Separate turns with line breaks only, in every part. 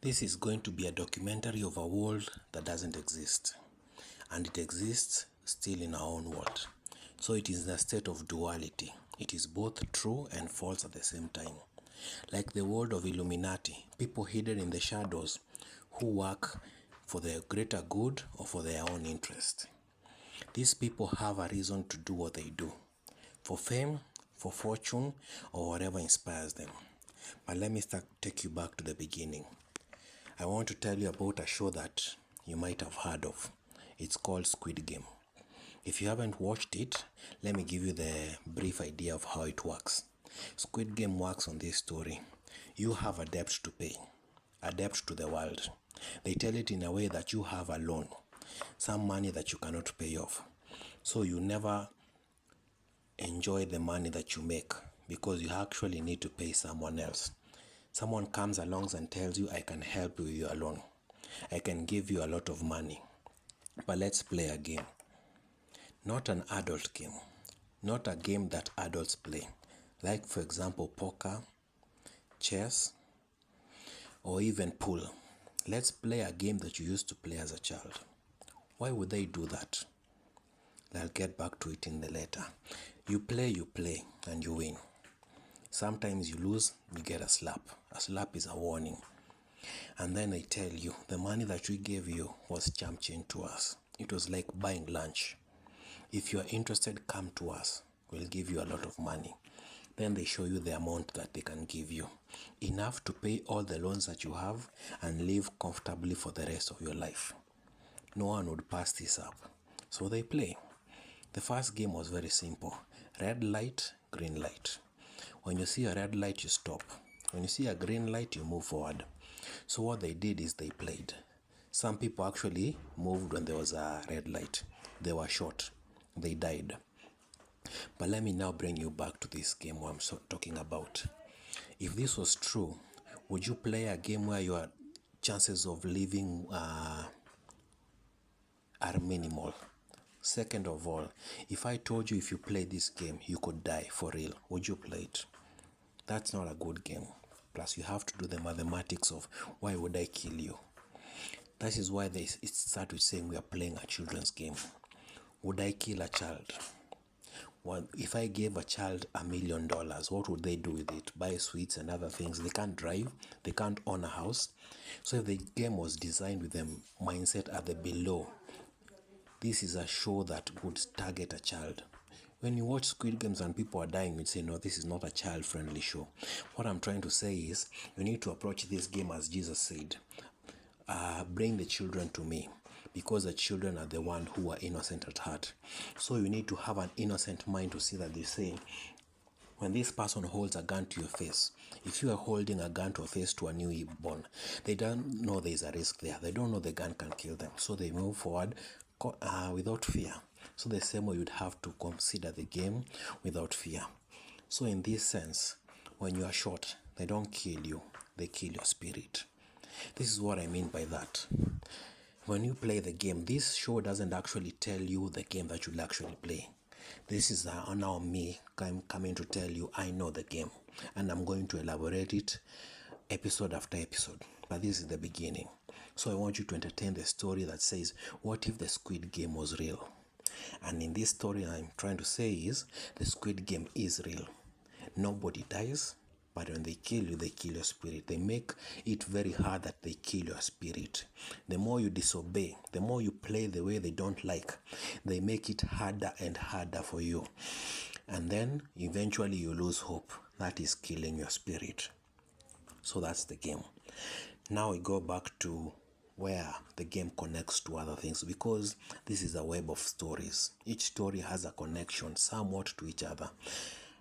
This is going to be a documentary of a world that doesn't exist, and it exists still in our own world. So it is in a state of duality. It is both true and false at the same time. Like the world of Illuminati, people hidden in the shadows who work for the greater good or for their own interest. These people have a reason to do what they do, for fame, for fortune, or whatever inspires them. But let me take you back to the beginning. I want to tell you about a show that you might have heard of. It's called Squid Game. If you haven't watched it, let me give you the brief idea of how it works. Squid Game works on this story. You have a debt to pay, a debt to the world. They tell it in a way that you have a loan, some money that you cannot pay off. So you never enjoy the money that you make because you actually need to pay someone else. Someone comes along and tells you, I can help you with your loan. I can give you a lot of money. But let's play a game. Not an adult game. Not a game that adults play. Like, for example, poker, chess, or even pool. Let's play a game that you used to play as a child. Why would they do that? I'll get back to it in the later. You play, and you win. Sometimes you lose, you get a slap. A slap is a warning. And then they tell you, the money that we gave you was chump change to us. It was like buying lunch. If you are interested, come to us. We'll give you a lot of money. Then they show you the amount that they can give you. Enough to pay all the loans that you have and live comfortably for the rest of your life. No one would pass this up. So they play. The first game was very simple. Red light, green light. When you see a red light, you stop. When you see a green light, you move forward. So what they did is they played. Some people actually moved when there was a red light. They were shot. They died. But let me now bring you back to this game I'm talking about. If this was true, would you play a game where your chances of living are minimal? Second of all, if I told you if you play this game, you could die for real, would you play it? That's not a good game. Plus, you have to do the mathematics of why would I kill you? That is why it starts with saying we are playing a children's game. Would I kill a child? Well, if I gave a child $1 million, what would they do with it? Buy sweets and other things. They can't drive. They can't own a house. So if the game was designed with the mindset at the below, this is a show that would target a child. When you watch Squid Games and people are dying, you'd say, no, this is not a child-friendly show. What I'm trying to say is, you need to approach this game as Jesus said. Bring the children to me, because the children are the ones who are innocent at heart. So you need to have an innocent mind to see that they say, when this person holds a gun to your face, if you are holding a gun to a face to a newborn, they don't know there's a risk there. They don't know the gun can kill them. So they move forward without fear. So the same way you'd have to consider the game without fear. So in this sense, when you are shot, they don't kill you, they kill your spirit. This is what I mean by that. When you play the game, this show doesn't actually tell you the game that you'll actually play. This is now me coming to tell you I know the game, and I'm going to elaborate it episode after episode. But this is the beginning. So I want you to entertain the story that says, what if the Squid Game was real? And in this story I'm trying to say is, the Squid Game is real. Nobody dies, but when they kill you, they kill your spirit. They make it very hard that they kill your spirit. The more you disobey, the more you play the way they don't like, they make it harder and harder for you. And then eventually you lose hope. That is killing your spirit. So that's the game. Now we go back to where the game connects to other things, because this is a web of stories. Each story has a connection somewhat to each other.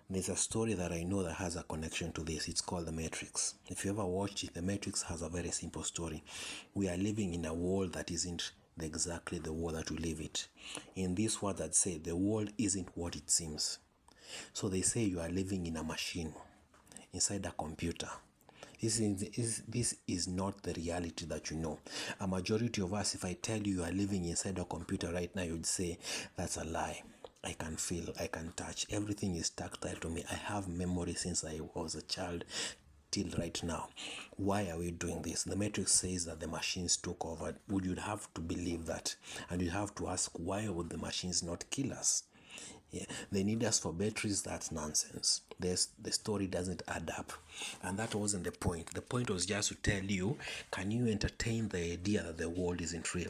There's a story that I know that has a connection to this. It's called The Matrix. If you ever watched it, The Matrix has a very simple story. We are living in a world that isn't exactly the world that we live it. In this world that say the world isn't what it seems. So they say you are living in a machine, inside a computer. This is not the reality that you know. A majority of us, if I tell you are living inside a computer right now, you'd say that's a lie. I can feel, I can touch. Everything is tactile to me. I have memory since I was a child. till right now. Why are we doing this? The Matrix says that the machines took over. Would you have to believe that? And you have to ask, why would the machines not kill us? Yeah, they need us for batteries. That's nonsense. The story doesn't add up, and that wasn't the point. The point was just to tell you, can you entertain the idea that the world isn't real?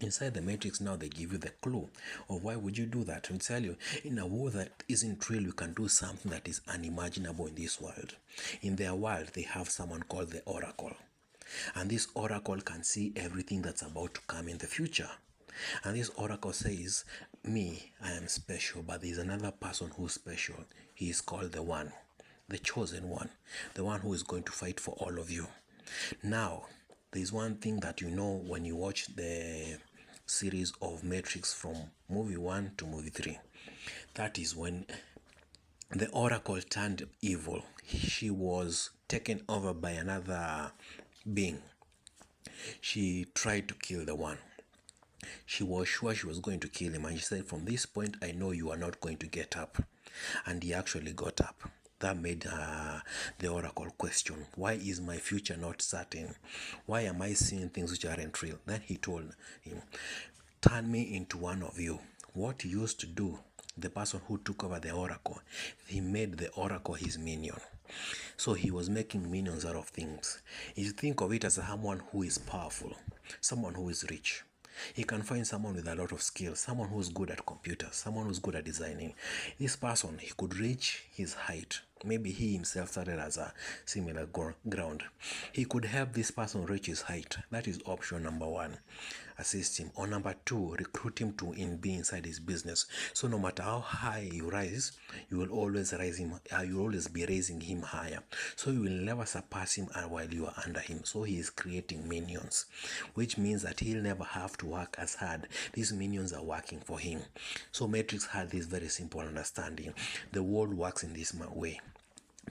Inside the Matrix now they give you the clue of why would you do that, and tell you, in a world that isn't real, you can do something that is unimaginable in this world. In their world they have someone called the Oracle, and this Oracle can see everything that's about to come in the future. And this Oracle says, me, I am special, but there's another person who's special. He is called the One, the chosen one, the one who is going to fight for all of you. Now there's one thing that you know when you watch the series of Matrix from movie 1 to movie 3. That is when the Oracle turned evil. She was taken over by another being. She tried to kill the One. She was sure she was going to kill him, and she said, from this point I know you are not going to get up. And he actually got up. That made the Oracle question, why is my future not certain? Why am I seeing things which aren't real? Then he told him, turn me into one of you. What he used to do, the person who took over the Oracle, he made the Oracle his minion. So he was making minions out of things. You think of it as someone who is powerful, someone who is rich. He can find someone with a lot of skills, someone who's good at computers, someone who's good at designing. This person, he could reach his height. Maybe he himself started as a similar ground. He could help this person reach his height. That is option number 1. Assist him. Or number 2, recruit him to be inside his business. So no matter how high you rise, you will always rise him. You will always be raising him higher. So you will never surpass him while you are under him. So he is creating minions, which means that he'll never have to work as hard. These minions are working for him. So Matrix had this very simple understanding. The world works in this way.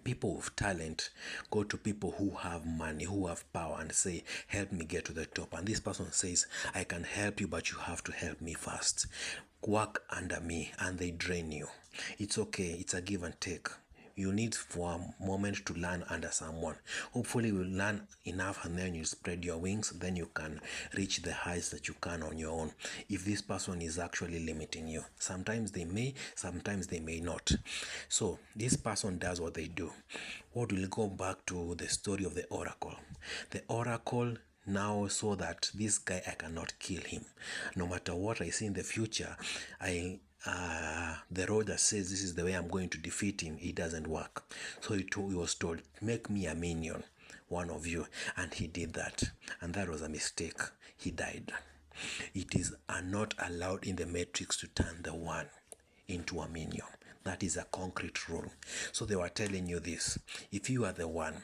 People with talent go to people who have money, who have power, and say, help me get to the top. And this person says, I can help you, but you have to help me first. Work under me. And they drain you. It's okay. It's a give and take. You need for a moment to learn under someone. Hopefully you will learn enough, and then you spread your wings. Then you can reach the heights that you can on your own. If this person is actually limiting you, sometimes they may, sometimes they may not. So this person does what they do. What will go back to the story of the Oracle. The Oracle now saw that this guy, I cannot kill him. No matter what I see in the future, the road that says this is the way I'm going to defeat him, it doesn't work. So he was told, make me a minion, one of you. And he did that. And that was a mistake. He died. It is not allowed in the Matrix to turn the One into a minion. That is a concrete rule. So they were telling you this. If you are the One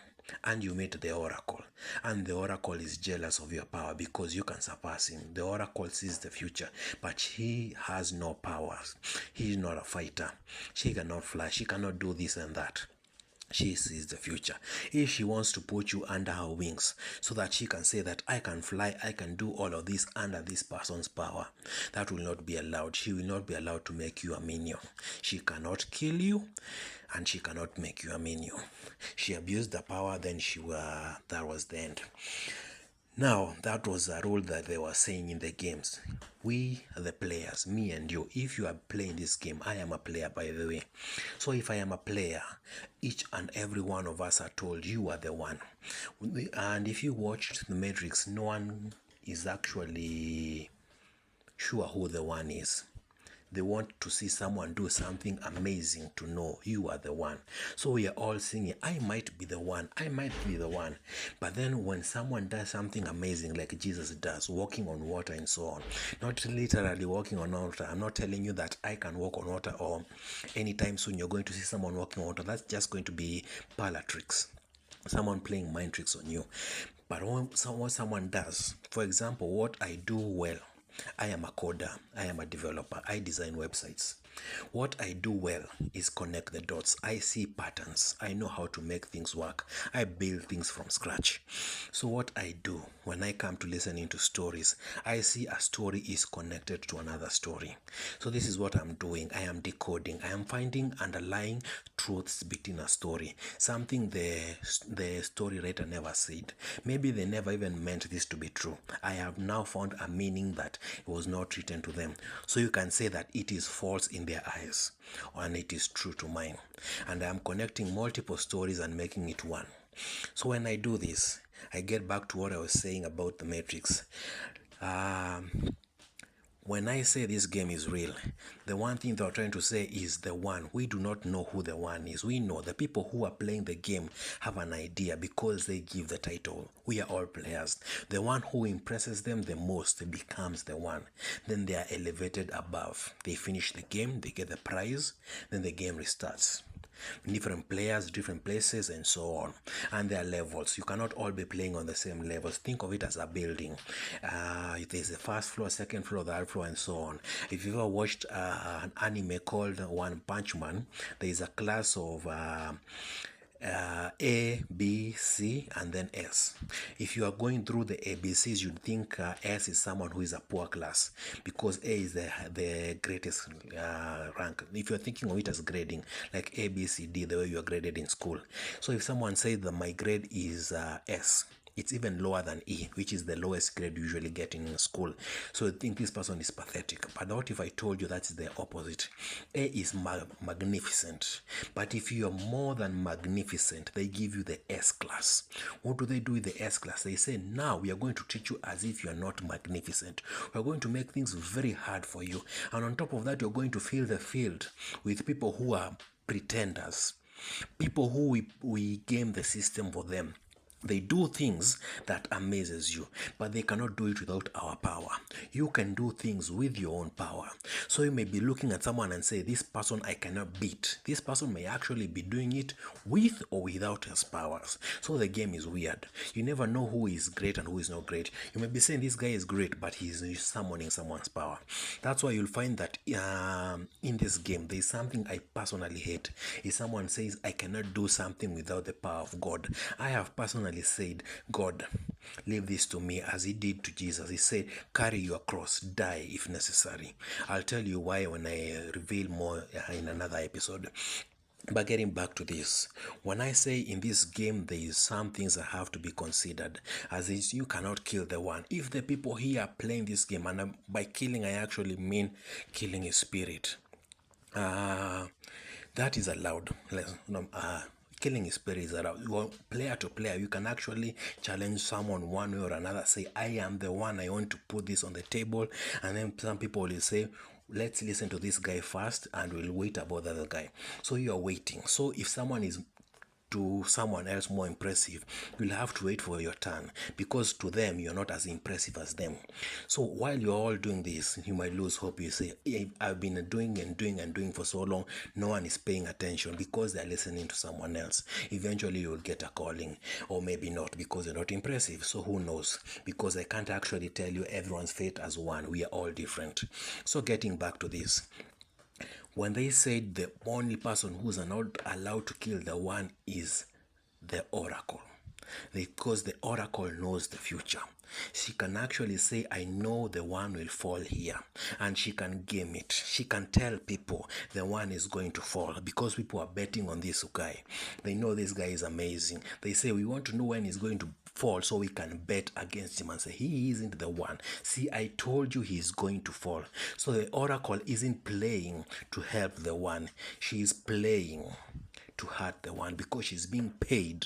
and you meet the Oracle, and the Oracle is jealous of your power because you can surpass him. The Oracle sees the future, but he has no powers. He is not a fighter. She cannot fly. She cannot do this and that. She sees the future. If she wants to put you under her wings so that she can say that I can fly, I can do all of this under this person's power, that will not be allowed. She will not be allowed to make you a minion. She cannot kill you, and she cannot make you a minion. She abused the power, then that was the end. Now, that was a rule that they were saying in the games. We are the players, me and you. If you are playing this game, I am a player, by the way. So if I am a player, each and every one of us are told you are the one. And if you watched The Matrix, no one is actually sure who the one is. They want to see someone do something amazing to know you are the one. So we are all singing, I might be the one, I might be the one. But then when someone does something amazing like Jesus does, walking on water and so on, not literally walking on water. I'm not telling you that I can walk on water, or anytime soon you're going to see someone walking on water. That's just going to be parlor tricks. Someone playing mind tricks on you. But what someone does, for example, what I do well, I am a coder, I am a developer, I design websites. What I do well is connect the dots. I see patterns. I know how to make things work. I build things from scratch. So what I do when I come to listening to stories, I see a story is connected to another story. So this is what I'm doing. I am decoding. I am finding underlying truths between a story. Something the story writer never said. Maybe they never even meant this to be true. I have now found a meaning that was not written to them. So you can say that it is false in their eyes and it is true to mine. And I am connecting multiple stories and making it one. So when I do this, I get back to what I was saying about the matrix. When I say this game is real, the one thing they're trying to say is the one. We do not know who the one is. We know the people who are playing the game have an idea because they give the title. We are all players. The one who impresses them the most becomes the one. Then they are elevated above. They finish the game, they get the prize, then the game restarts. Different players, different places, and so on. And there are levels. You cannot all be playing on the same levels. Think of it as a building. There's the first floor, second floor, third floor, and so on. If you've ever watched an anime called One Punch Man, there is a class of A, B, C, and then S. If you are going through the ABCs, you'd think S is someone who is a poor class because A is the greatest rank. If you're thinking of it as grading, like A, B, C, D, the way you are graded in school. So if someone says that my grade is S, it's even lower than E, which is the lowest grade you usually get in school. So I think this person is pathetic. But what if I told you that's the opposite? A is magnificent. But if you are more than magnificent, they give you the S class. What do they do with the S class? They say, now we are going to treat you as if you are not magnificent. We are going to make things very hard for you. And on top of that, you're going to fill the field with people who are pretenders. People who we game the system for them. They do things that amazes you, but they cannot do it without our power. You can do things with your own power. So you may be looking at someone and say, this person I cannot beat. This person may actually be doing it with or without his powers. So the game is weird. You never know who is great and who is not great. You may be saying this guy is great, but he's summoning someone's power. That's why you'll find that in this game, there's something I personally hate. If someone says, I cannot do something without the power of God, I have personally said, God, leave this to me, as he did to Jesus. He said, carry your cross, die if necessary. I'll tell you why when I reveal more in another episode. But getting back to this, when I say in this game there is some things that have to be considered, as is you cannot kill the one. If the people here are playing this game, and by killing I actually mean killing his spirit, that is allowed. Killing his spirit is allowed. Player to player, you can actually challenge someone one way or another. Say, I am the one, I want to put this on the table. And then some people will say, let's listen to this guy first and we'll wait about the other guy. So you are waiting. So if someone is to someone else more impressive, you'll have to wait for your turn, because to them you're not as impressive as them. So while you're all doing this, you might lose hope. You say, hey, I've been doing for so long, no one is paying attention, because they're listening to someone else. Eventually you'll get a calling, or maybe not, because you're not impressive. So who knows? Because I can't actually tell you everyone's fate as one. We are all different. So getting back to this, when they said the only person who's not allowed to kill the one is the oracle, because the oracle knows the future. She can actually say, I know the one will fall here, and she can game it. She can tell people the one is going to fall, because people are betting on this guy. They know this guy is amazing. They say, we want to know when he's going to fall so we can bet against him and say, he isn't the one. See, I told you he's going to fall. So the oracle isn't playing to help the one. She is playing to hurt the one, because she's being paid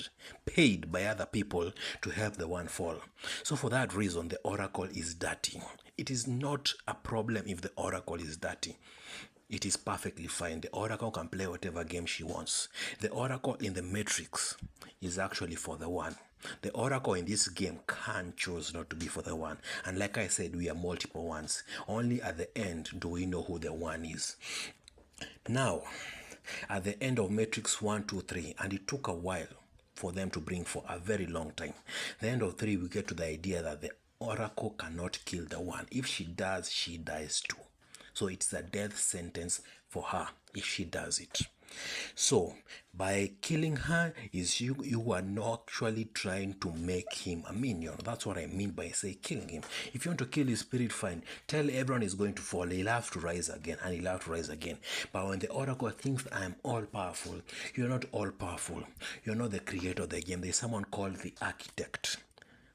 by other people to help the one fall. So for that reason, the oracle is dirty. It is not a problem if the oracle is dirty. It is perfectly fine. The oracle can play whatever game she wants. The oracle in the matrix is actually for the one. The oracle in this game can choose not to be for the one. And like I said, we are multiple ones. Only at the end do we know who the one is. Now, at the end of Matrix 1, 2, 3, and it took a while for them to bring, for a very long time. The end of 3, we get to the idea that the oracle cannot kill the one. If she does, she dies too. So it's a death sentence for her if she does it. So by killing her is you are not actually trying to make him a minion. That's what I mean by say killing him. If you want to kill his spirit, fine. Tell everyone is going to fall. He'll have to rise again, and he'll have to rise again. But when the oracle thinks I am all powerful, you're not all powerful. You're not the creator of the game. There's someone called the architect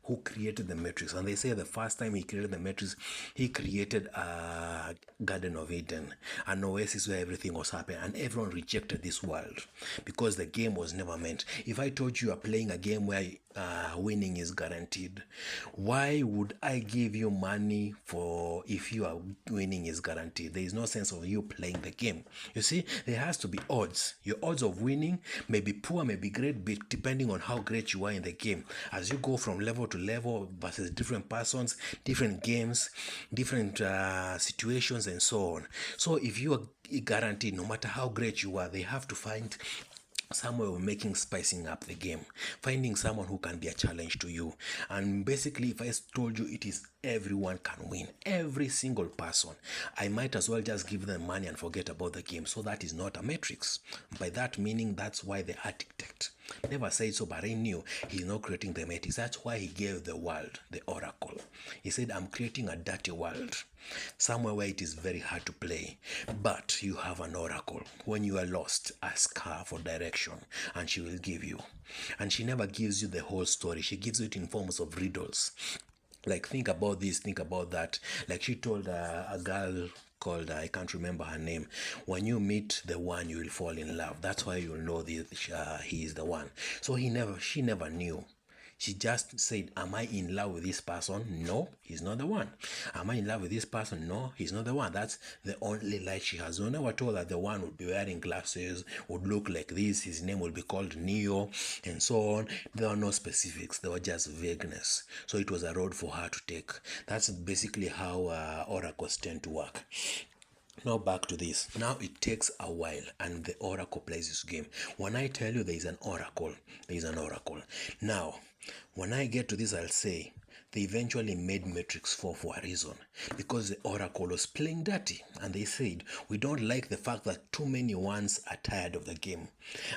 who created the matrix, and they say the first time he created the matrix, he created a Garden of Eden, an oasis where everything was happening, and everyone rejected this world because the game was never meant. If I told you are playing a game where winning is guaranteed, why would I give you money for if you are winning is guaranteed? There is no sense of you playing the game. You see, there has to be odds. Your odds of winning may be poor, may be great, depending on how great you are in the game. As you go from level to level versus different persons, different games, different situations, and so on. So if you are guaranteed, no matter how great you are, they have to find some way of making spicing up the game, finding someone who can be a challenge to you. And basically, if I told you it is everyone can win, every single person, I might as well just give them money and forget about the game. So that is not a matrix. By that meaning, that's why the architect never said so, but I knew he's not creating the matrix. That's why he gave the world the oracle. He said, I'm creating a dirty world, somewhere where it is very hard to play, but you have an oracle. When you are lost, ask her for direction and she will give you. And she never gives you the whole story. She gives it in forms of riddles, like think about this, think about that. Like she told a girl called, I can't remember her name, when you meet the one you will fall in love. That's why you'll know he is the one. So she never knew. She just said, am I in love with this person? No, he's not the one. Am I in love with this person? No, he's not the one. That's the only light she has. No, never told that the one would be wearing glasses, would look like this, his name will be called Neo, and so on. There were no specifics. There were just vagueness. So it was a road for her to take. That's basically how oracles tend to work. Now back to this. Now it takes a while and the oracle plays this game. When I tell you there is an oracle, there is an oracle. Now, when I get to this, I'll say they eventually made Matrix 4 for a reason, because the oracle was playing dirty, and they said we don't like the fact that too many ones are tired of the game,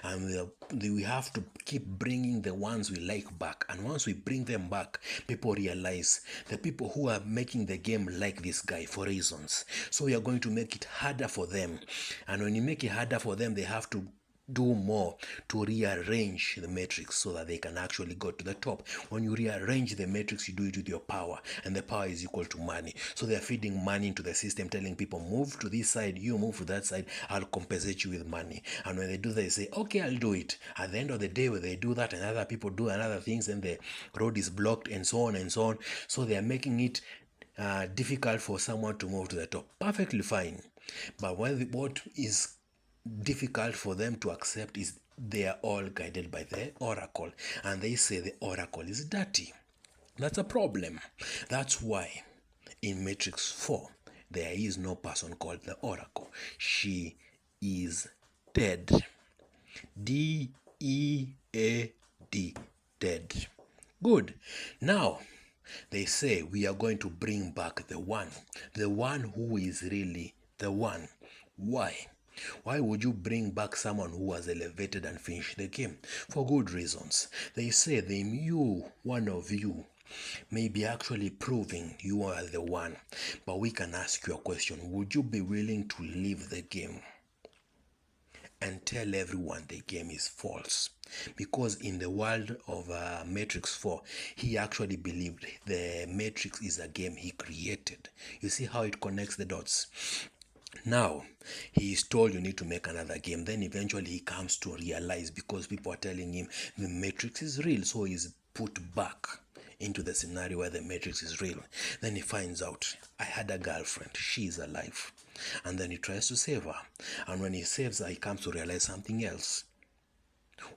and we have to keep bringing the ones we like back. And once we bring them back, people realize the people who are making the game like this guy for reasons, so we are going to make it harder for them. And when you make it harder for them, they have to do more to rearrange the matrix so that they can actually go to the top. When you rearrange the matrix, you do it with your power, and the power is equal to money. So they're feeding money into the system, telling people, move to this side, you move to that side, I'll compensate you with money. And when they do that, they say, okay, I'll do it. At the end of the day, when they do that and other people do another things, and the road is blocked and so on and so on, so they are making it difficult for someone to move to the top. Perfectly fine. But what is difficult for them to accept is they are all guided by the oracle, and they say the oracle is dirty. That's a problem. That's why in Matrix 4 there is no person called the oracle. She is dead. Dead. Dead. Good. Now they say we are going to bring back the one who is really the one. Why? Why would you bring back someone who was elevated and finished the game? For good reasons. They say one of you, may be actually proving you are the one. But we can ask you a question. Would you be willing to leave the game and tell everyone the game is false? Because in the world of Matrix 4, he actually believed the Matrix is a game he created. You see how it connects the dots? Now, he is told you need to make another game. Then eventually he comes to realize, because people are telling him the Matrix is real, so he's put back into the scenario where the Matrix is real. Then he finds out, I had a girlfriend, she is alive. And then he tries to save her. And when he saves her, he comes to realize something else.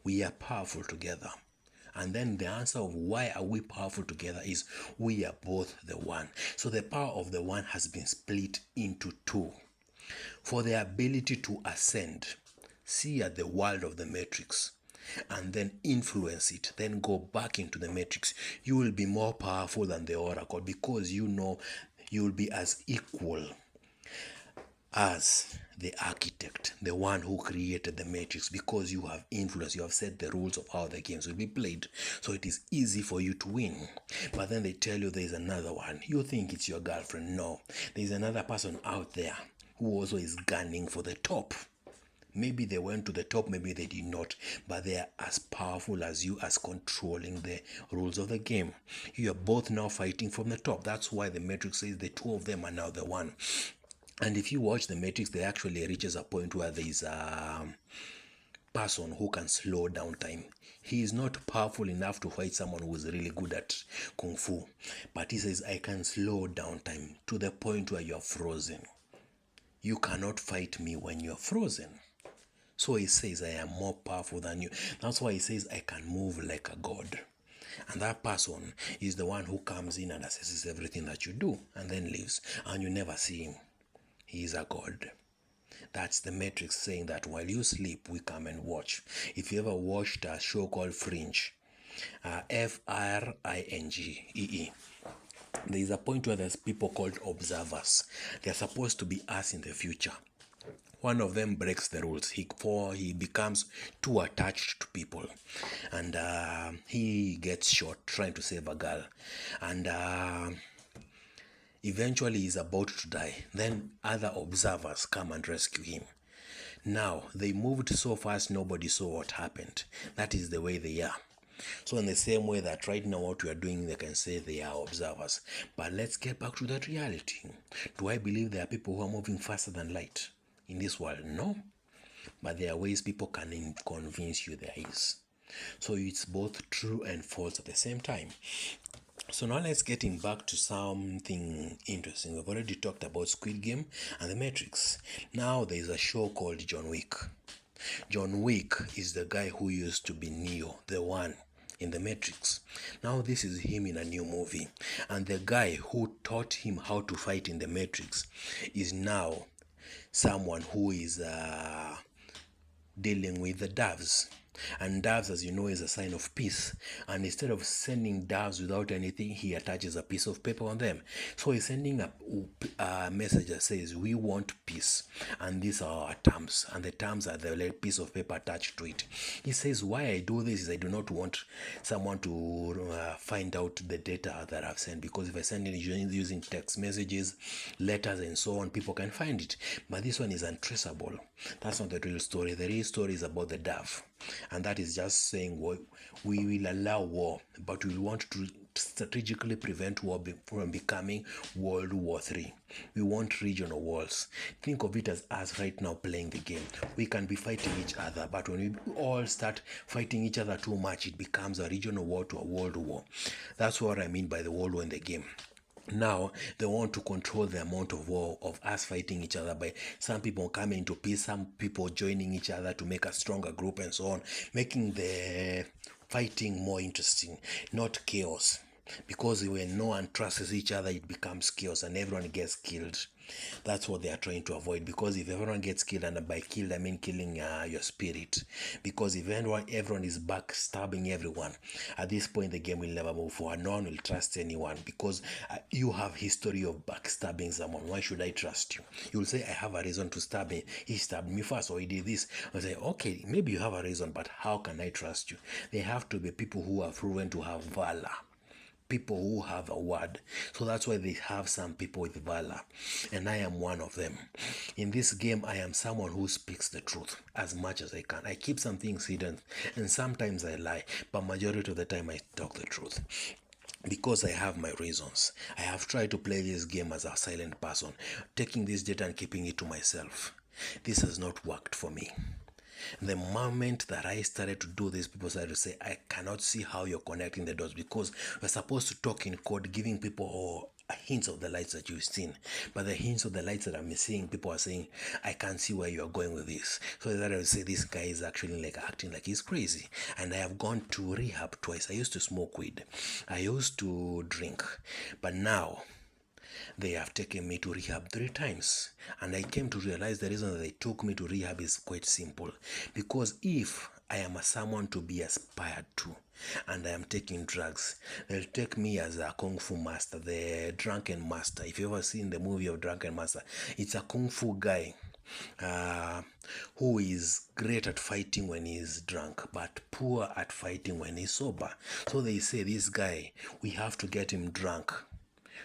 We are powerful together. And then the answer of why are we powerful together is we are both the one. So the power of the one has been split into two. For the ability to ascend, see at the world of the matrix, and then influence it, then go back into the matrix, you will be more powerful than the oracle, because you know you will be as equal. as the architect, the one who created the matrix, because you have influence, you have set the rules of how the games will be played, so it is easy for you to win. But then they tell you there is another one. You think it's your girlfriend. No, there is another person out there who also is gunning for the top. Maybe they went to the top, maybe they did not, but they are as powerful as you, as controlling the rules of the game. You are both now fighting from the top. That's why the matrix says the two of them are now the one. And if you watch the matrix, they actually reaches a point where there is a person who can slow down time. He is not powerful enough to fight someone who is really good at kung fu, but he says, I can slow down time to the point where you are frozen. You cannot fight me when you are frozen. So he says, I am more powerful than you. That's why he says, I can move like a god. And that person is the one who comes in and assesses everything that you do and then leaves, and you never see him. He is a god. That's the matrix saying that while you sleep, we come and watch. If you ever watched a show called Fringe, Fringee, there is a point where there's people called observers. They're supposed to be us in the future. One of them breaks the rules. He becomes too attached to people, and he gets shot trying to save a girl, and eventually he's about to die. Then other observers come and rescue him. Now they moved so fast nobody saw what happened. That is the way they are. So in the same way that right now what we are doing, they can say they are observers. But let's get back to that reality. Do I believe there are people who are moving faster than light in this world? No. But there are ways people can convince you there is. So it's both true and false at the same time. So now let's get back to something interesting. We've already talked about Squid Game and the Matrix. Now there is a show called John Wick. John Wick is the guy who used to be Neo, the one in the Matrix. Now this is him in a new movie. And the guy who taught him how to fight in the Matrix is now someone who is dealing with the doves. And doves, as you know, is a sign of peace. And instead of sending doves without anything, he attaches a piece of paper on them. So he's sending a message that says, we want peace, and these are our terms. And the terms are the piece of paper attached to it. He says, why I do this is I do not want someone to find out the data that I've sent, because if I send it using text messages, letters, and so on, people can find it. But this one is untraceable. That's not the real story. The real story is about the dove. And that is just saying, we will allow war, but we want to strategically prevent war from becoming World War III. We want regional wars. Think of it as us right now playing the game. We can be fighting each other, but when we all start fighting each other too much, it becomes a regional war to a world war. That's what I mean by the world war in the game. Now they want to control the amount of war of us fighting each other by some people coming into peace, some people joining each other to make a stronger group and so on, making the fighting more interesting, not chaos. Because when no one trusts each other, it becomes chaos and everyone gets killed. That's what they are trying to avoid, because if everyone gets killed, and by killed I mean killing your spirit, because if everyone is backstabbing everyone, at this point the game will never move forward. No one will trust anyone, because you have history of backstabbing someone. Why should I trust you? You will say, I have a reason to stab him. He stabbed me first, or he did this. I say, okay, maybe you have a reason, but how can I trust you? They have to be people who are proven to have valor, people who have a word. So that's why they have some people with valor, and I am one of them. In this game, I am someone who speaks the truth as much as I can. I keep some things hidden, and sometimes I lie, but majority of the time I talk the truth, because I have my reasons. I have tried to play this game as a silent person, taking this data and keeping it to myself. This has not worked for me. The moment that I started to do this, people started to say, I cannot see how you're connecting the dots, because we're supposed to talk in code, giving people hints of the lights that you've seen. But the hints of the lights that I'm seeing, people are saying, I can't see where you're going with this. So that I would say, this guy is actually like acting like he's crazy. And I have gone to rehab twice. I used to smoke weed. I used to drink. But now, they have taken me to rehab 3 times, and I came to realize the reason that they took me to rehab is quite simple. Because if I am someone to be aspired to, and I am taking drugs. They'll take me as a kung fu master, the drunken master. If you've ever seen the movie of Drunken Master, it's a kung fu guy uh, who is great at fighting when he's drunk, but poor at fighting when he's sober. So they say, this guy, we have to get him drunk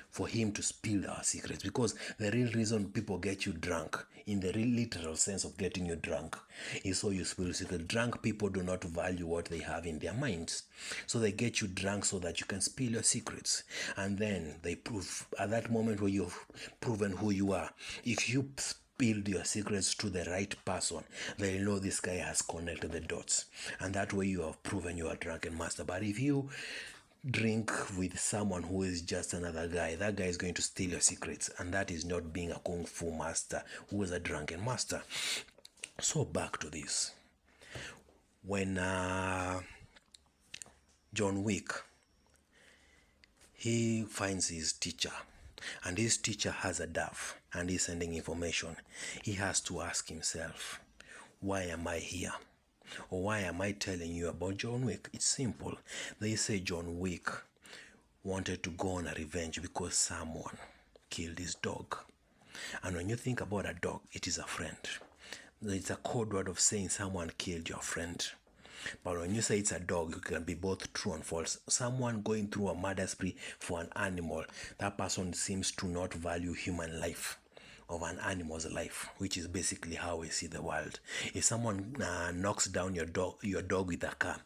for him to spill our secrets, because the real reason people get you drunk, in the real literal sense of getting you drunk, is so you spill secrets. Drunk people do not value what they have in their minds, so they get you drunk so that you can spill your secrets, and then they prove at that moment where you've proven who you are. If you spilled your secrets to the right person, they'll know this guy has connected the dots, and that way you have proven you are a drunken master. But if you drink with someone who is just another guy, that guy is going to steal your secrets, and that is not being a kung fu master who is a drunken master. So back to this. When John Wick, he finds his teacher, and his teacher has a dove, and he's sending information. He has to ask himself, why am I here? Or why am I telling you about John Wick? It's simple. They say John Wick wanted to go on a revenge because someone killed his dog. And when you think about a dog, it is a friend. It's a code word of saying someone killed your friend. But when you say it's a dog, it can be both true and false. Someone going through a murder spree for an animal, that person seems to not value human life of an animal's life, which is basically how we see the world. If someone knocks down your dog with a car,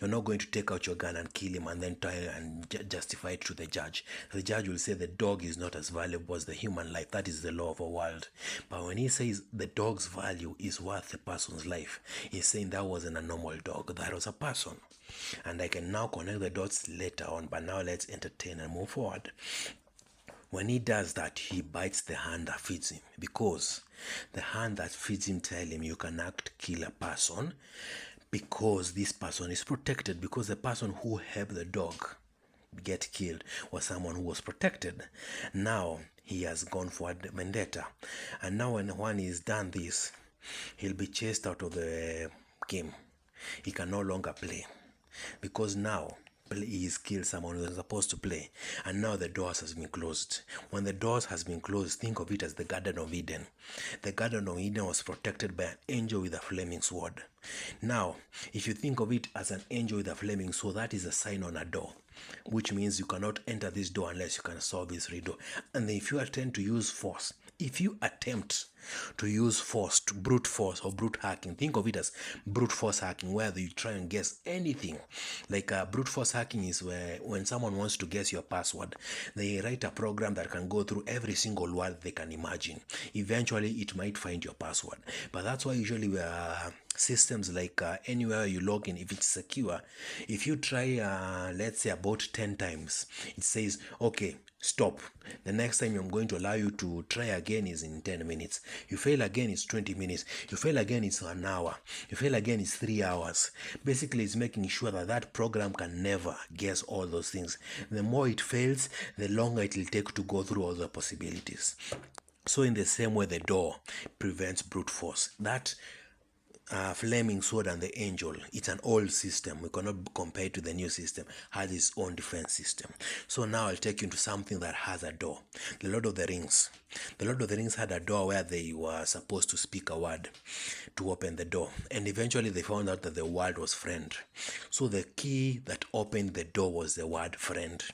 you're not going to take out your gun and kill him and then try and justify it to the judge. The judge will say the dog is not as valuable as the human life. That is the law of a world. But when he says the dog's value is worth a person's life, he's saying that wasn't a normal dog, that was a person. And I can now connect the dots later on, but now let's entertain and move forward. When he does that, he bites the hand that feeds him, because the hand that feeds him tells him you cannot kill a person because this person is protected, because the person who helped the dog get killed was someone who was protected. Now he has gone for a vendetta, and now when he's done this, he'll be chased out of the game. He can no longer play, because now he's killed someone who was supposed to play, and now the doors has been closed. When the doors has been closed, think of it as the Garden of Eden. The Garden of Eden was protected by an angel with a flaming sword. Now, if you think of it as an angel with a flaming sword, that is a sign on a door, which means you cannot enter this door unless you can solve this riddle. And if you attempt to use force, to brute force or brute hacking, think of it as brute force hacking, where you try and guess anything. Like brute force hacking is where when someone wants to guess your password, they write a program that can go through every single word they can imagine. Eventually it might find your password. But that's why usually we are systems like anywhere you log in, if it's secure, if you try let's say about 10 times, it says okay, stop. The next time I'm going to allow you to try again is in 10 minutes. You fail again, it's 20 minutes. You fail again, it's an hour. You fail again, it's 3 hours. Basically, it's making sure that that program can never guess all those things. The more it fails, the longer it will take to go through all the possibilities. So in the same way, the door prevents brute force. That flaming sword and the angel, it's an old system, we cannot compare it to the new system, has its own defense system. So now I'll take you into something that has a door. The Lord of the Rings had a door where they were supposed to speak a word to open the door, and eventually they found out that the word was friend. So the key that opened the door was the word friend.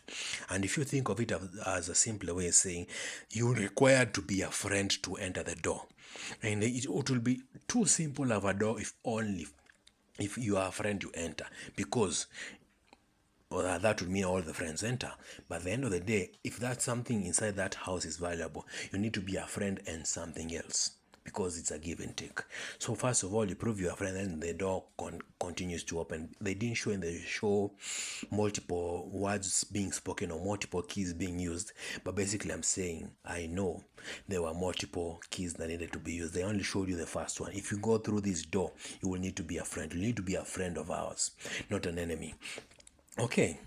And if you think of it as a simpler way of saying, you require to be a friend to enter the door. And it will be too simple of a door if you are a friend you enter, because that would mean all the friends enter. But at the end of the day, if that's something inside that house is valuable, you need to be a friend and something else, because it's a give and take. So first of all, you prove you're a friend, and the door continues to open. They didn't show in the show multiple words being spoken or multiple keys being used, but basically I'm saying I know there were multiple keys that needed to be used. They only showed you the first one. If you go through this door, you will need to be a friend. You need to be a friend of ours, not an enemy. Okay,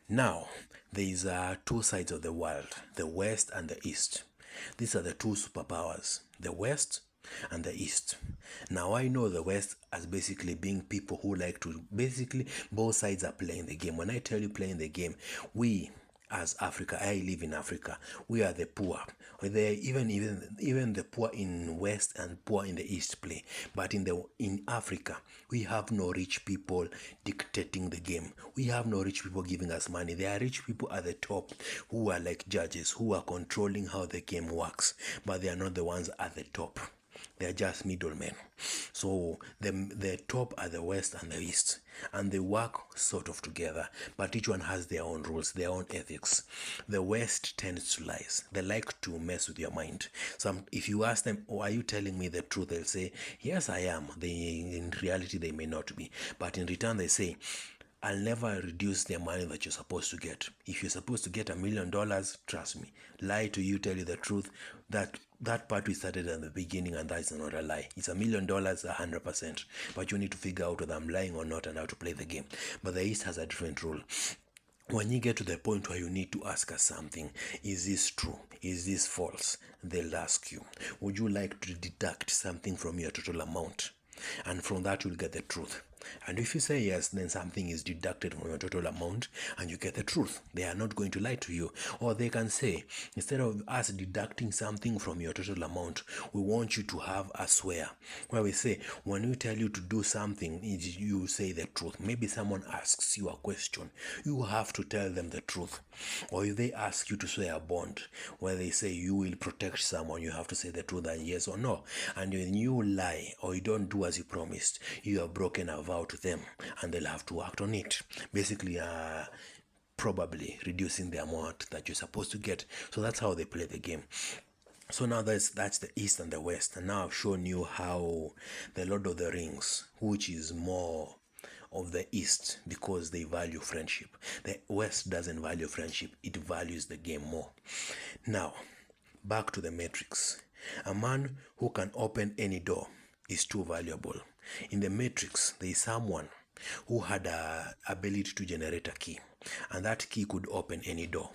now there's two sides of the world, the West and the East. These are the two superpowers. The West and the East. Now I know the West as basically being people who like to basically both sides are playing the game. When I tell you playing the game, we as Africa, I live in Africa, we are the poor. Even the poor in West and poor in the East play. But in Africa, we have no rich people dictating the game. We have no rich people giving us money. There are rich people at the top who are like judges, who are controlling how the game works, but they are not the ones at the top. They are just middlemen. So the top are the West and the East, and they work sort of together, but each one has their own rules, their own ethics. The West tends to lies. They like to mess with your mind. If you ask them, "Oh, are you telling me the truth?" They'll say, "Yes, I am." In reality, they may not be, but in return, they say, "I'll never reduce the money that you're supposed to get. If you're supposed to get $1 million, trust me, lie to you, tell you the truth. That part we started at the beginning, and that's not a lie. It's $1 million, 100%. But you need to figure out whether I'm lying or not and how to play the game." But the East has a different rule. When you get to the point where you need to ask us something, is this true? Is this false? They'll ask you, would you like to deduct something from your total amount? And from that, you'll get the truth. And if you say yes, then something is deducted from your total amount and you get the truth. They are not going to lie to you. Or they can say, instead of us deducting something from your total amount, we want you to have a swear. Where we say, when we tell you to do something, you say the truth. Maybe someone asks you a question. You have to tell them the truth. Or if they ask you to swear a bond, where they say you will protect someone, you have to say the truth and yes or no. And when you lie or you don't do as you promised, you have broken a vow to them, and they'll have to act on it. Basically, probably reducing the amount that you're supposed to get. So that's how they play the game. So now that's the East and the West. And now I've shown you how the Lord of the Rings, which is more of the East because they value friendship. The West doesn't value friendship. It values the game more. Now, back to the Matrix. A man who can open any door is too valuable. In the Matrix, there is someone who had a ability to generate a key, and that key could open any door.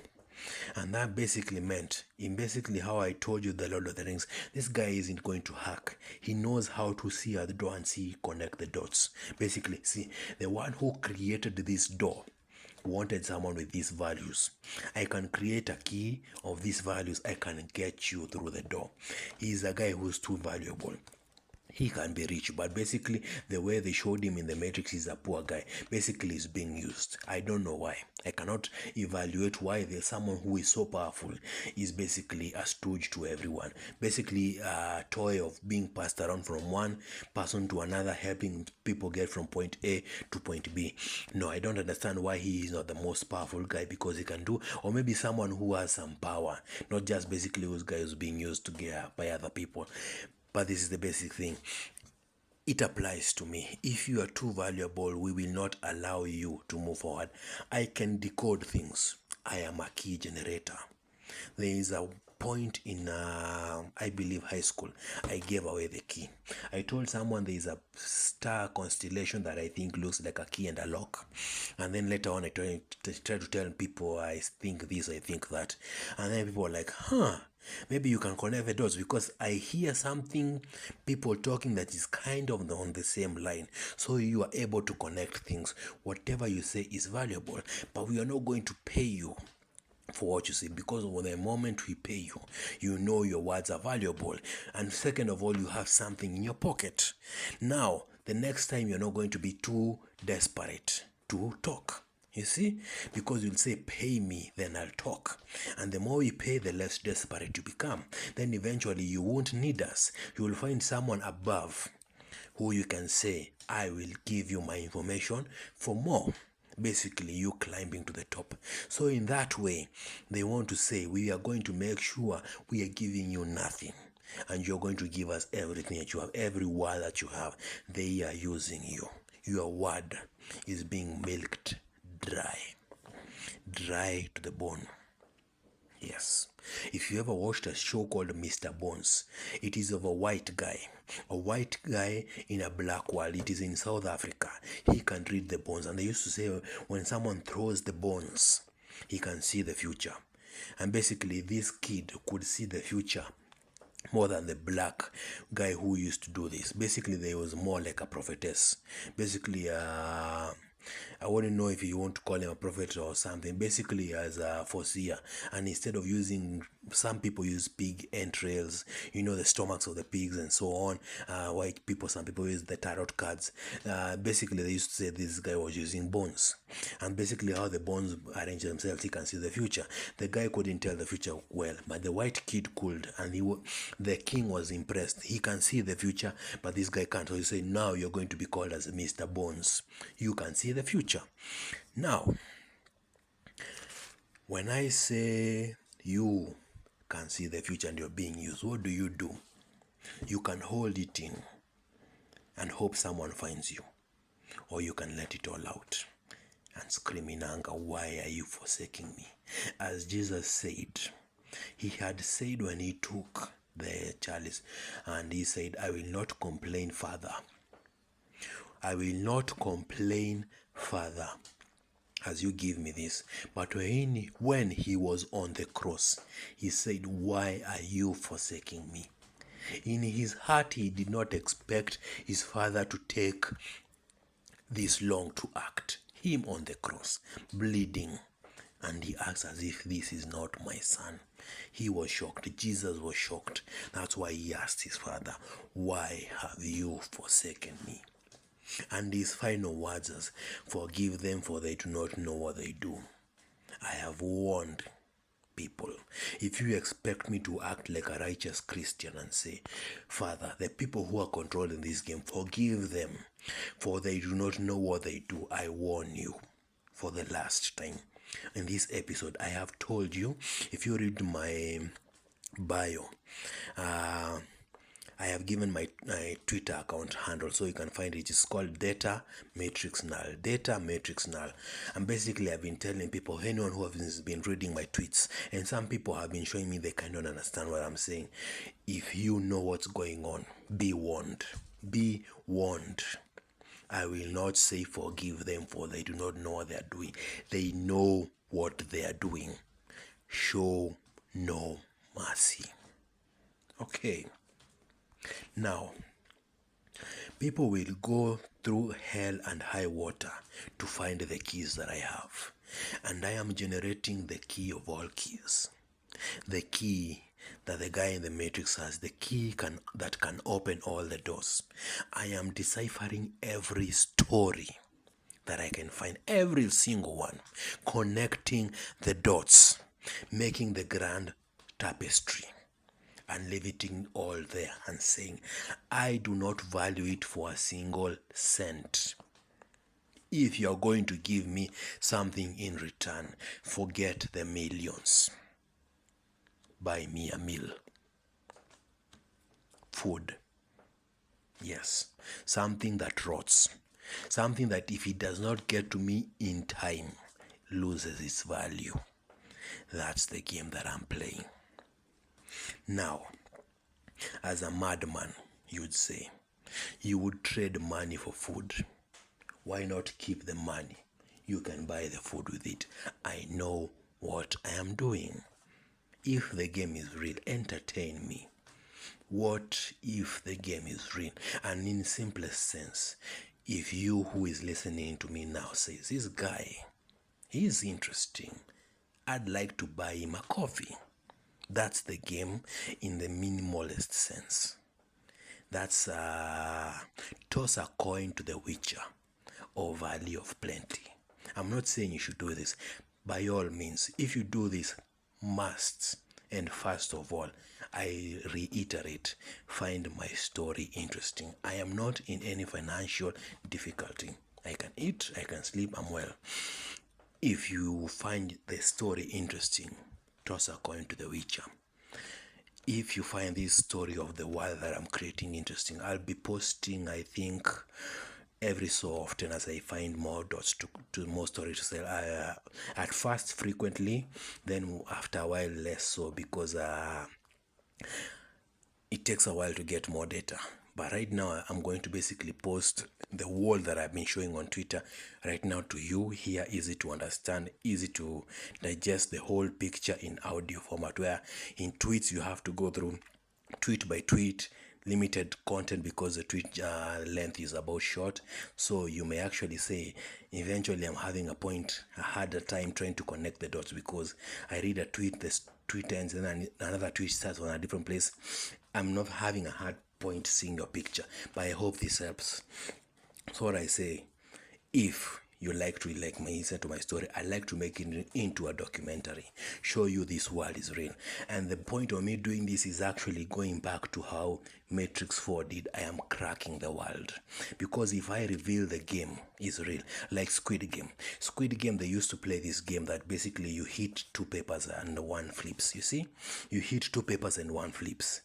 And that basically meant, in basically how I told you the Lord of the Rings, this guy isn't going to hack. He knows how to see at the door and connect the dots. Basically, see, the one who created this door wanted someone with these values. I can create a key of these values. I can get you through the door. He's a guy who's too valuable. He can be rich, but basically the way they showed him in the Matrix is a poor guy. Basically he's being used. I don't know why. I cannot evaluate why there's someone who is so powerful is basically a stooge to everyone. Basically a toy of being passed around from one person to another, helping people get from point A to point B. No, I don't understand why he is not the most powerful guy, because he can do, or maybe someone who has some power, not just basically those guys being used to get by other people. But this is the basic thing. It applies to me. If you are too valuable, we will not allow you to move forward. I can decode things. I am a key generator. There is a point in, I believe, high school. I gave away the key. I told someone there is a star constellation that I think looks like a key and a lock. And then later on, I tried to tell people, I think this, I think that. And then people were like, maybe you can connect the dots, because I hear something, people talking that is kind of on the same line. So you are able to connect things. Whatever you say is valuable, but we are not going to pay you for what you say, because when the moment we pay you, you know your words are valuable, and second of all, you have something in your pocket. Now the next time you're not going to be too desperate to talk. You see, because you'll say, pay me, then I'll talk. And the more you pay, the less desperate you become. Then eventually you won't need us. You will find someone above who you can say, I will give you my information for more. Basically, you climbing to the top. So in that way, they want to say, we are going to make sure we are giving you nothing, and you're going to give us everything that you have, every word that you have. They are using you. Your word is being milked dry to the bone. Yes. If you ever watched a show called Mr. Bones, it is of a white guy in a black world. It is in South Africa. He can read the bones, and they used to say when someone throws the bones, he can see the future. And basically this kid could see the future more than the black guy who used to do this. Basically, there was more like a prophetess. Basically, I wouldn't know if you want to call him a prophet or something. Basically, as a foreseer, and instead of using, some people use pig entrails, the stomachs of the pigs and so on. White people, some people use the tarot cards. Basically, they used to say this guy was using bones, and basically how the bones arrange themselves, he can see the future. The guy couldn't tell the future well, but the white kid could, and the king was impressed. He can see the future, but this guy can't. So he said, now you're going to be called as Mr. Bones. You can see the future. Now, when I say you can see the future and you're being used, what do? You can hold it in and hope someone finds you, or you can let it all out and scream in anger, why are you forsaking me? As Jesus said, he had said when he took the chalice, and he said, I will not complain, Father. I will not complain, Father, as you give me this. But when he was on the cross, he said, why are you forsaking me? In his heart, he did not expect his Father to take this long to act. Him on the cross, bleeding, and he acts as if this is not my son. He was shocked. Jesus was shocked. That's why he asked his Father, why have you forsaken me? And his final words is, forgive them, for they do not know what they do. I have warned people. If you expect me to act like a righteous Christian and say, Father, the people who are controlling this game, forgive them, for they do not know what they do, I warn you for the last time. In this episode, I have told you, if you read my bio, I have given my Twitter account handle, so you can find it. It's called Data Matrix Null. Data Matrix Null. And basically, I've been telling people, anyone who has been reading my tweets, and some people have been showing me they cannot understand what I'm saying. If you know what's going on, be warned. Be warned. I will not say forgive them, for they do not know what they are doing. They know what they are doing. Show no mercy. Okay. Now, people will go through hell and high water to find the keys that I have. And I am generating the key of all keys. The key that the guy in the Matrix has, the key that can open all the doors. I am deciphering every story that I can find, every single one, connecting the dots, making the grand tapestry, and leaving all there and saying, I do not value it for a single cent. If you're going to give me something in return, forget the millions. Buy me a meal. Food. Yes. Something that rots. Something that if it does not get to me in time, loses its value. That's the game that I'm playing. Now, as a madman, you'd say, you would trade money for food. Why not keep the money? You can buy the food with it. I know what I am doing. If the game is real, entertain me. What if the game is real? And in simplest sense, if you who is listening to me now says, this guy, he is interesting, I'd like to buy him a coffee. That's the game in the minimalist sense. That's toss a coin to the witcher or valley of plenty. I'm not saying you should do this. By all means, if you do this, must, and first of all, I reiterate, find my story interesting. I am not in any financial difficulty. I can eat, I can sleep, I'm well. If you find the story interesting, toss a coin to the witcher. If you find this story of the world that I'm creating interesting, I'll be posting, I think, every so often as I find more dots to more stories to sell. At first, frequently, then after a while, less so, because it takes a while to get more data. But right now, I'm going to basically post the wall that I've been showing on Twitter right now to you here, easy to understand, easy to digest the whole picture in audio format, where in tweets you have to go through tweet by tweet, limited content because the tweet length is about short. So you may actually say, eventually I'm having a harder time trying to connect the dots, because I read a tweet, this tweet ends, and then another tweet starts on a different place. I'm not having a hard point seeing your picture, but I hope this helps. So what I say, if you like to listen to my story, I like to make it into a documentary, show you this world is real. And the point of me doing this is actually going back to how Matrix 4 did. I am cracking the world, because if I reveal the game is real, like Squid Game, they used to play this game that basically you hit two papers and one flips. You see, you hit two papers and one flips.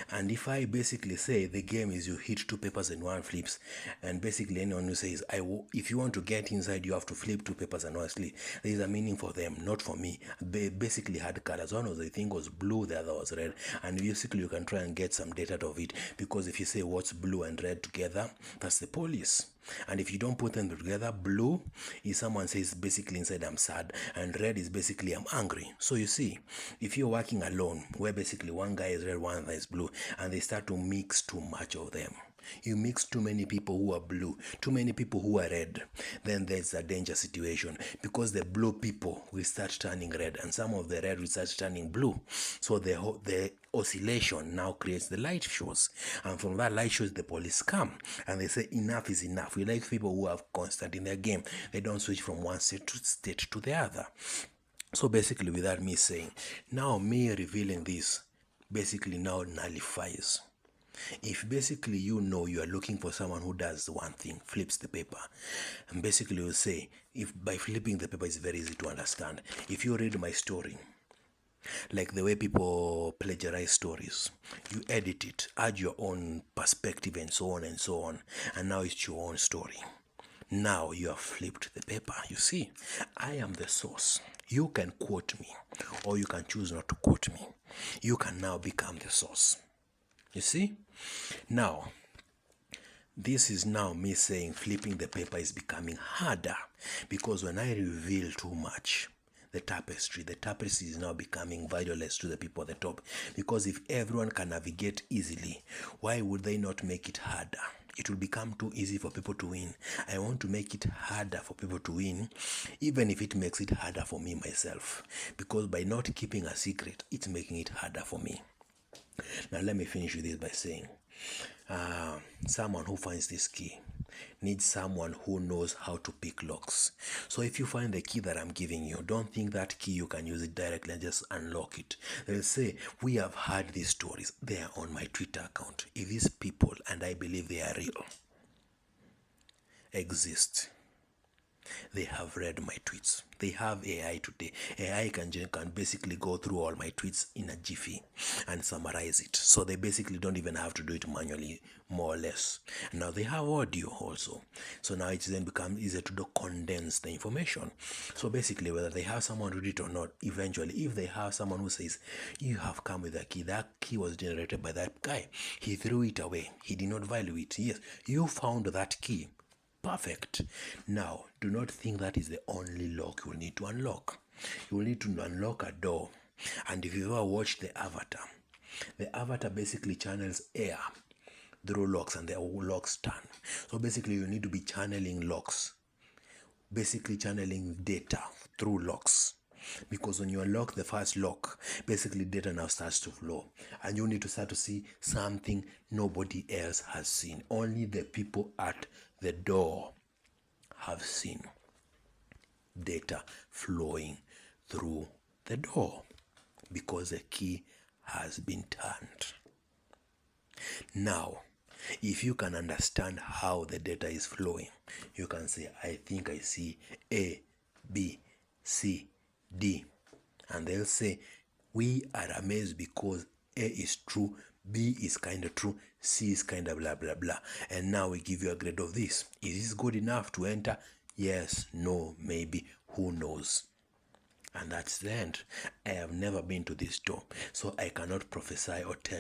And if I basically say the game is you hit two papers and one flips, and basically anyone who says if you want to get inside you have to flip two papers and one flip, there is a meaning for them, not for me. They basically had colors. One was, I think, was blue, the other was red, and basically you can try and get some data out of it, because if you say what's blue and red together, that's the police. And if you don't put them together, blue is someone says basically inside I'm sad, and red is basically I'm angry. So you see, if you're working alone, where basically one guy is red, one guy is blue, and they start to mix too much of them, you mix too many people who are blue, too many people who are red, then there's a danger situation, because the blue people will start turning red, and some of the red will start turning blue. So the oscillation now creates the light shows, and from that light shows the police come and they say enough is enough. We like people who are constant in their game. They don't switch from one state to the other. So basically, without me saying, now me revealing this basically now nullifies. If basically you know you are looking for someone who does one thing, flips the paper, and basically you say, if by flipping the paper is very easy to understand. If you read my story, like the way people plagiarize stories, you edit it, add your own perspective and so on and so on, and now it's your own story. Now you have flipped the paper. You see, I am the source. You can quote me, or you can choose not to quote me. You can now become the source. You see? Now, this is now me saying flipping the paper is becoming harder, because when I reveal too much, the tapestry is now becoming valueless to the people at the top. Because if everyone can navigate easily, why would they not make it harder? It will become too easy for people to win. I want to make it harder for people to win, even if it makes it harder for me myself. Because by not keeping a secret, it's making it harder for me. Now let me finish with this by saying, someone who finds this key needs someone who knows how to pick locks. So if you find the key that I'm giving you, don't think that key you can use it directly and just unlock it. They'll say, we have heard these stories. They are on my Twitter account. If these people, and I believe they are real, exist, they have read my tweets. They have AI today. AI can basically go through all my tweets in a jiffy and summarize it. So they basically don't even have to do it manually, more or less. Now they have audio also. So now it's then become easier to condense the information. So basically, whether they have someone read it or not, eventually, if they have someone who says, you have come with a key, that key was generated by that guy, he threw it away, he did not value it. Yes, you found that key. Perfect. Now, do not think that is the only lock you will need to unlock. You will need to unlock a door. And if you ever watch the Avatar basically channels air through locks, and the locks turn. So basically, you need to be channeling locks, basically channeling data through locks. Because when you unlock the first lock, basically data now starts to flow, and you need to start to see something nobody else has seen. Only the people at the door have seen data flowing through the door, because the key has been turned. Now, if you can understand how the data is flowing, you can say, I think I see A, B, C, D. And they'll say, we are amazed because A is true, B is kind of true, C is kind of blah, blah, blah. And now we give you a grade of this. Is this good enough to enter? Yes, no, maybe, who knows? And that's the end. I have never been to this door, so I cannot prophesy or tell